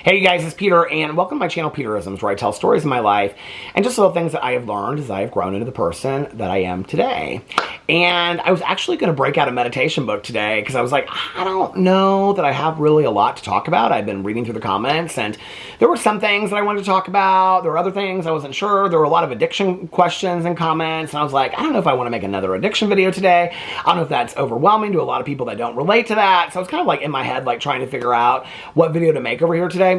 Hey you guys, it's Peter, and welcome to my channel, Peterisms, where I tell stories of my life and just little things that I have learned as I have grown into the person that I am today. And I was actually going to break out a meditation book today because I was like, I don't know that I have really a lot to talk about. I've been reading through the comments, and there were some things that I wanted to talk about. There were other things I wasn't sure. There were a lot of addiction questions and comments, and I was like, I don't know if I want to make another addiction video today. I don't know if that's overwhelming to a lot of people that don't relate to that. So I was kind of like in my head, like trying to figure out what video to make over here today.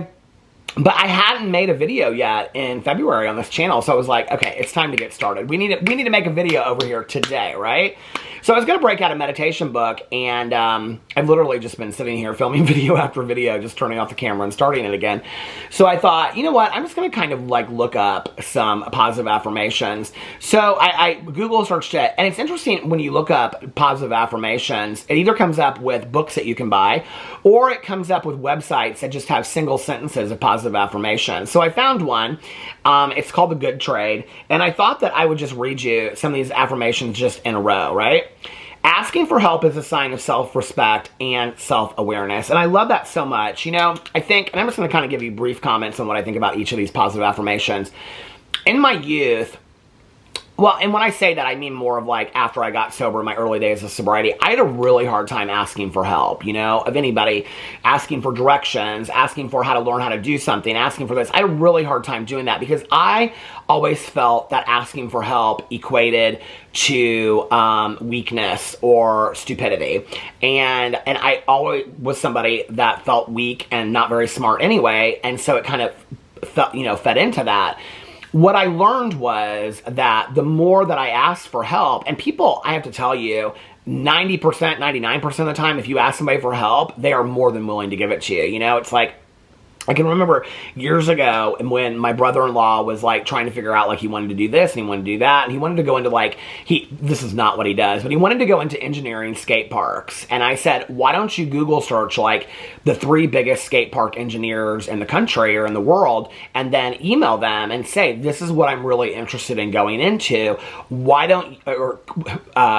But I hadn't made a video yet in February on this channel, so I was like, okay, it's time to get started. We need to make a video over here today, right? So I was going to break out a meditation book, and I've literally just been sitting here filming video after video, just turning off the camera and starting it again. So I thought, you know what, I'm just going to kind of like look up some positive affirmations. So I Google searched it, and it's interesting when you look up positive affirmations, it either comes up with books that you can buy, or it comes up with websites that just have single sentences of positive affirmations. So I found one. It's called The Good Trade, and I thought that I would just read you some of these affirmations just in a row, right? Asking for help is a sign of self-respect and self-awareness. And I love that so much. You know, I think, and I'm just going to kind of give you brief comments on what I think about each of these positive affirmations. In my youth, well, and when I say that, I mean more of like after I got sober in my early days of sobriety, I had a really hard time asking for help, you know, of anybody, asking for directions, asking for how to learn how to do something, asking for this. I had a really hard time doing that because I always felt that asking for help equated to weakness or stupidity. And I always was somebody that felt weak and not very smart anyway, and so it kind of felt, you know, fed into that. What I learned was that the more that I asked for help, and people, I have to tell you, 90%, 99% of the time, if you ask somebody for help, they are more than willing to give it to you. You know, it's like, I can remember years ago when my brother-in-law was like trying to figure out like he wanted to do this and he wanted to do that, and he wanted to go into like, this is not what he does, but he wanted to go into engineering skate parks. And I said, why don't you Google search like the 3 biggest skate park engineers in the country or in the world, and then email them and say, this is what I'm really interested in going into. Why don't, or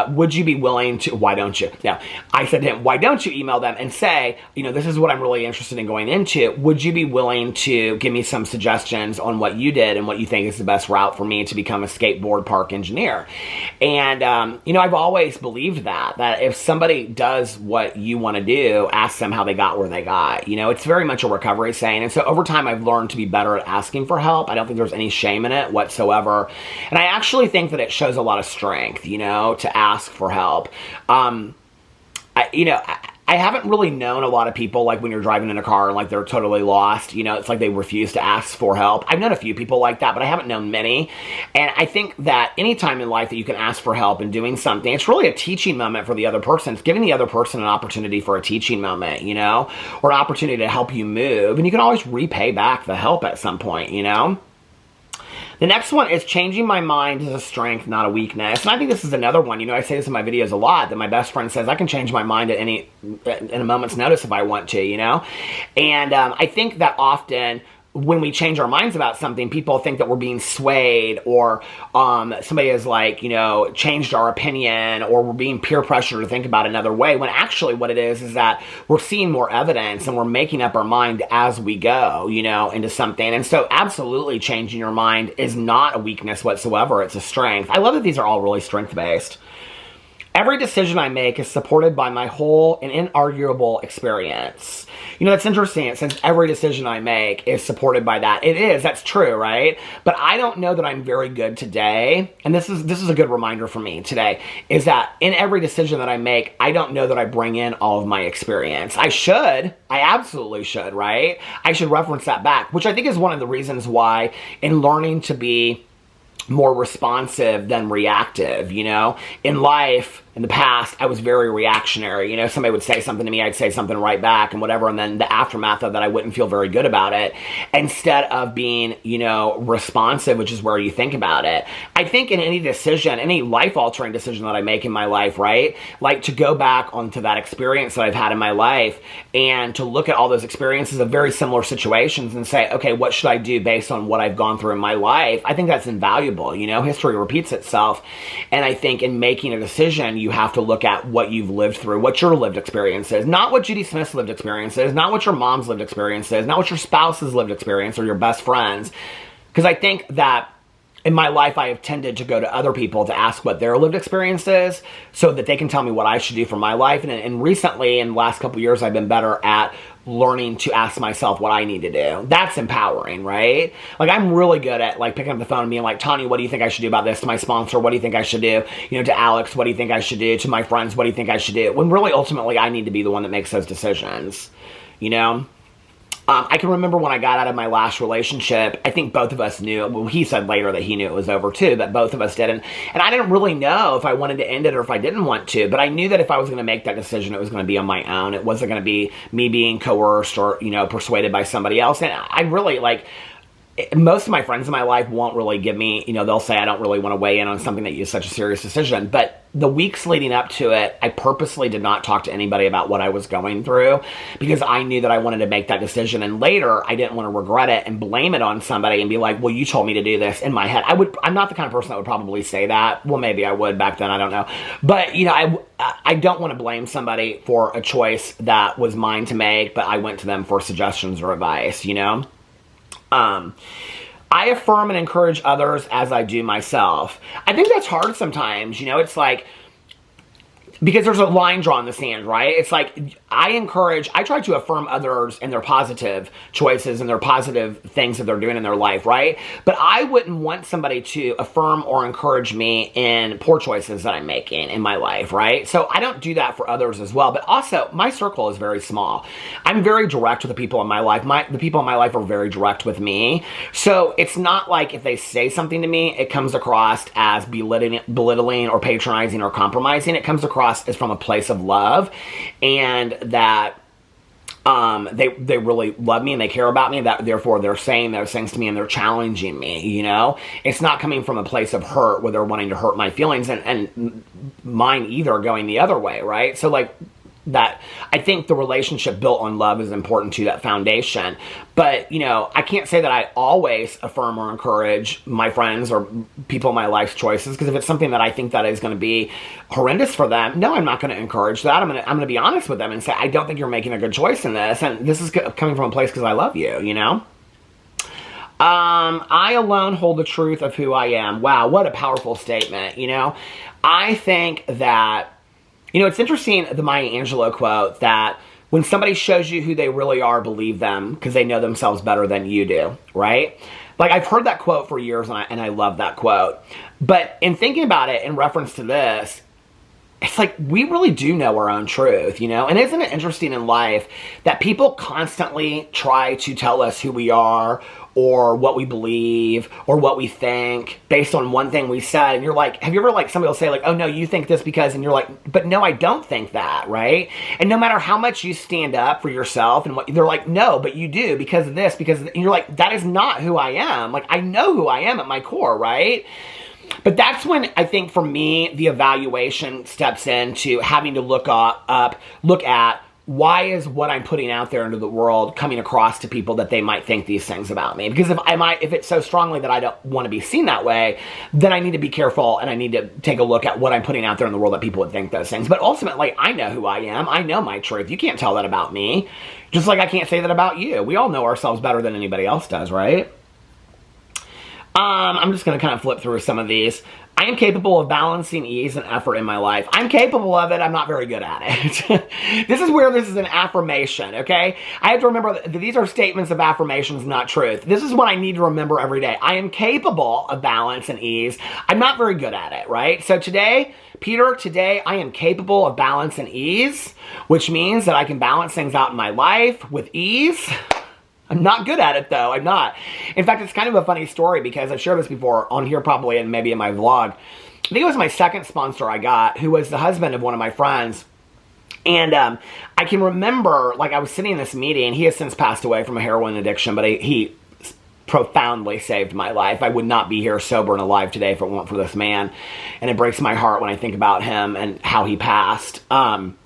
would you be willing to, why don't you? Yeah, I said to him, why don't you email them and say, you know, this is what I'm really interested in going into. Would you be willing to give me some suggestions on what you did and what you think is the best route for me to become a skateboard park engineer? And, you know, I've always believed that if somebody does what you want to do, ask them how they got where they got. You know, it's very much a recovery saying. And so over time, I've learned to be better at asking for help. I don't think there's any shame in it whatsoever. And I actually think that it shows a lot of strength, you know, to ask for help. I haven't really known a lot of people, like when you're driving in a car and like they're totally lost, you know, it's like they refuse to ask for help. I've known a few people like that, but I haven't known many. And I think that any time in life that you can ask for help in doing something, it's really a teaching moment for the other person. It's giving the other person an opportunity for a teaching moment, you know, or an opportunity to help you move. And you can always repay back the help at some point, you know. The next one is changing my mind is a strength, not a weakness. And I think this is another one. You know, I say this in my videos a lot, that my best friend says I can change my mind in a moment's notice if I want to, you know. And I think that often when we change our minds about something, people think that we're being swayed, or somebody has like, you know, changed our opinion, or we're being peer pressured to think about another way, when actually what it is that we're seeing more evidence and we're making up our mind as we go, you know, into something. And so absolutely changing your mind is not a weakness whatsoever. It's a strength. I love that these are all really strength-based. Every decision I make is supported by my whole and inarguable experience. You know, that's interesting. It says every decision I make is supported by that. It is. That's true, right? But I don't know that I'm very good today. And this is a good reminder for me today, is that in every decision that I make, I don't know that I bring in all of my experience. I should. I absolutely should, right? I should reference that back, which I think is one of the reasons why in learning to be more responsive than reactive, you know, in life, in the past, I was very reactionary. You know, somebody would say something to me, I'd say something right back and whatever, and then the aftermath of that, I wouldn't feel very good about it. Instead of being, you know, responsive, which is where you think about it. I think in any decision, any life-altering decision that I make in my life, right, like to go back onto that experience that I've had in my life and to look at all those experiences of very similar situations and say, okay, what should I do based on what I've gone through in my life? I think that's invaluable. You know, history repeats itself. And I think in making a decision, you have to look at what you've lived through, what your lived experience is, not what Judy Smith's lived experience is, not what your mom's lived experience is, not what your spouse's lived experience or your best friends. Because I think that in my life, I have tended to go to other people to ask what their lived experience is so that they can tell me what I should do for my life. And recently, in the last couple of years, I've been better at learning to ask myself what I need to do. That's empowering, right? Like, I'm really good at, like, picking up the phone and being like, Tanya, what do you think I should do about this? To my sponsor, what do you think I should do? You know, to Alex, what do you think I should do? To my friends, what do you think I should do? When really, ultimately, I need to be the one that makes those decisions, you know? I can remember when I got out of my last relationship, I think both of us knew, well, he said later that he knew it was over too, but both of us did. And I didn't really know if I wanted to end it or if I didn't want to, but I knew that if I was going to make that decision, it was going to be on my own. It wasn't going to be me being coerced or, you know, persuaded by somebody else. And I really, like, most of my friends in my life won't really give me, you know, they'll say I don't really want to weigh in on something that is such a serious decision. But the weeks leading up to it, I purposely did not talk to anybody about what I was going through because I knew that I wanted to make that decision. And later, I didn't want to regret it and blame it on somebody and be like, well, you told me to do this. In my head, I'm not the kind of person that would probably say that. Well, maybe I would back then. I don't know. But, you know, I don't want to blame somebody for a choice that was mine to make, but I went to them for suggestions or advice, you know? I affirm and encourage others as I do myself. I think that's hard sometimes, you know, it's like, because there's a line drawn in the sand, right? It's like, I try to affirm others in their positive choices and their positive things that they're doing in their life, right? But I wouldn't want somebody to affirm or encourage me in poor choices that I'm making in my life, right? So I don't do that for others as well. But also, my circle is very small. I'm very direct with the people in my life. The people in my life are very direct with me. So it's not like if they say something to me, it comes across as belittling or patronizing or compromising. It comes across as from a place of love, and that they really love me and they care about me, that therefore they're saying those things to me and they're challenging me, you know? It's not coming from a place of hurt where they're wanting to hurt my feelings and mine either, going the other way, right? So, like, that I think the relationship built on love is important to that foundation. But, you know, I can't say that I always affirm or encourage my friends or people in my life's choices, because if it's something that I think that is going to be horrendous for them, no, I'm not going to encourage that. I'm going to be honest with them and say, I don't think you're making a good choice in this, and this is coming from a place because I love you, you know? I alone hold the truth of who I am. Wow, what a powerful statement, you know? I think that, you know, it's interesting, the Maya Angelou quote, that when somebody shows you who they really are, believe them because they know themselves better than you do, right? Like, I've heard that quote for years, and I love that quote. But in thinking about it in reference to this, it's like we really do know our own truth, you know? And isn't it interesting in life that people constantly try to tell us who we are or what we believe or what we think based on one thing we said? And you're like, have you ever, like, somebody will say, like, oh, no, you think this because, and you're like, but no, I don't think that, right? And no matter how much you stand up for yourself and what, they're like, no, but you do because of this, because, and you're like, that is not who I am. Like, I know who I am at my core, right? But that's when I think for me, the evaluation steps into having to look at why is what I'm putting out there into the world coming across to people that they might think these things about me? Because if it's so strongly that I don't want to be seen that way, then I need to be careful and I need to take a look at what I'm putting out there in the world that people would think those things. But ultimately, I know who I am. I know my truth. You can't tell that about me. Just like I can't say that about you. We all know ourselves better than anybody else does, right? I'm just going to kind of flip through some of these. I am capable of balancing ease and effort in my life. I'm capable of it. I'm not very good at it. This is where this is an affirmation, okay? I have to remember that these are statements of affirmations, not truth. This is what I need to remember every day. I am capable of balance and ease. I'm not very good at it, right? So today, Peter, I am capable of balance and ease, which means that I can balance things out in my life with ease. I'm not good at it, though. I'm not. In fact, it's kind of a funny story because I've shared this before on here probably and maybe in my vlog. I think it was my second sponsor I got, who was the husband of one of my friends. And I can remember, like, I was sitting in this meeting. He has since passed away from a heroin addiction, but he profoundly saved my life. I would not be here sober and alive today if it weren't for this man. And it breaks my heart when I think about him and how he passed. But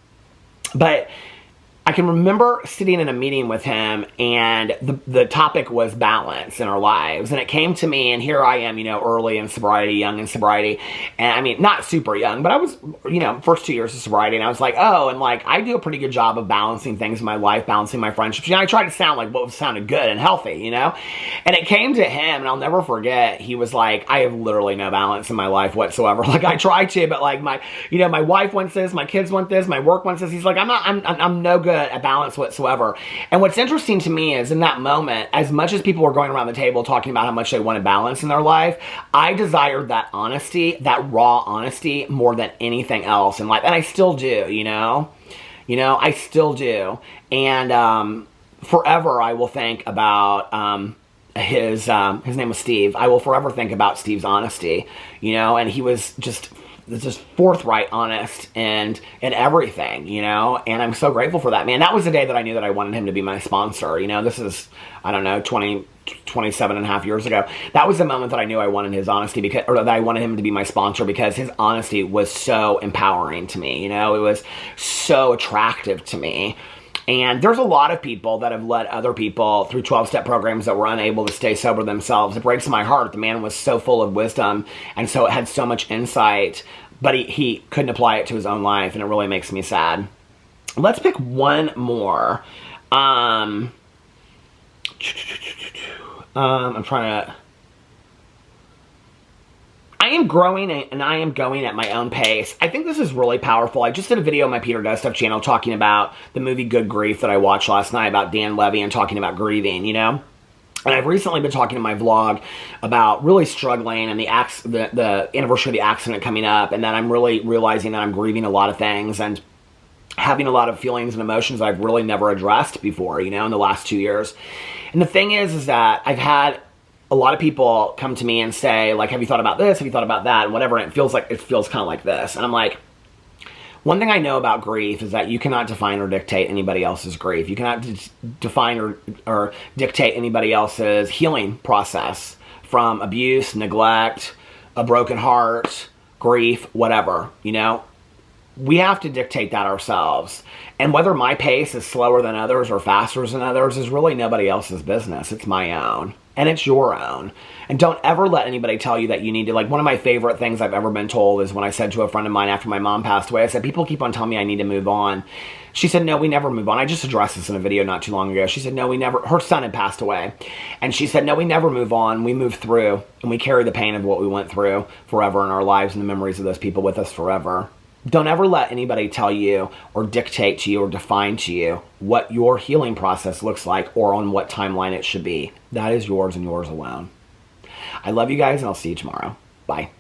I can remember sitting in a meeting with him, and the topic was balance in our lives. And it came to me, and here I am, early in sobriety, young in sobriety. And I mean, not super young, but I was, first 2 years of sobriety. And I was like, oh, and like, I do a pretty good job of balancing things in my life, balancing my friendships. I tried to sound like what sounded good and healthy, And it came to him, and I'll never forget, he was like, I have literally no balance in my life whatsoever. Like, I try to, but like my wife wants this, my kids want this, my work wants this. He's like, I'm no good at balance whatsoever. And what's interesting to me is in that moment, as much as people were going around the table talking about how much they wanted balance in their life, I desired that honesty, that raw honesty, more than anything else in life. And I still do, I still do. And forever I will think about his name was Steve. I will forever think about Steve's honesty, and he was just forthright, honest, and everything, and I'm so grateful for that, man. That was the day that I knew that I wanted him to be my sponsor. This is, I don't know, 27 and a half years ago. That was the moment that I knew I wanted his honesty, or that I wanted him to be my sponsor, because his honesty was so empowering to me. It was so attractive to me. And there's a lot of people that have led other people through 12-step programs that were unable to stay sober themselves. It breaks my heart. The man was so full of wisdom, and so it had so much insight, but he couldn't apply it to his own life, and it really makes me sad. Let's pick one more. I'm trying to... I am growing, and I am going at my own pace. I think this is really powerful. I just did a video on my Peter Does Stuff channel talking about the movie Good Grief that I watched last night about Dan Levy and talking about grieving, And I've recently been talking in my vlog about really struggling and the anniversary of the accident coming up, and that I'm really realizing that I'm grieving a lot of things and having a lot of feelings and emotions that I've really never addressed before, in the last 2 years. And the thing is that I've had a lot of people come to me and say, like, have you thought about this? Have you thought about that? And whatever. And it feels kind of like this. And I'm like, one thing I know about grief is that you cannot define or dictate anybody else's grief. You cannot define or dictate anybody else's healing process from abuse, neglect, a broken heart, grief, whatever, We have to dictate that ourselves. And whether my pace is slower than others or faster than others is really nobody else's business. It's my own. And it's your own. And don't ever let anybody tell you that you need to, like, one of my favorite things I've ever been told is when I said to a friend of mine after my mom passed away, I said, people keep on telling me I need to move on. She said, no, we never move on. I just addressed this in a video not too long ago. She said, no, we never, her son had passed away. And she said, no, we never move on. We move through, and we carry the pain of what we went through forever in our lives and the memories of those people with us forever. Don't ever let anybody tell you or dictate to you or define to you what your healing process looks like or on what timeline it should be. That is yours and yours alone. I love you guys, and I'll see you tomorrow. Bye.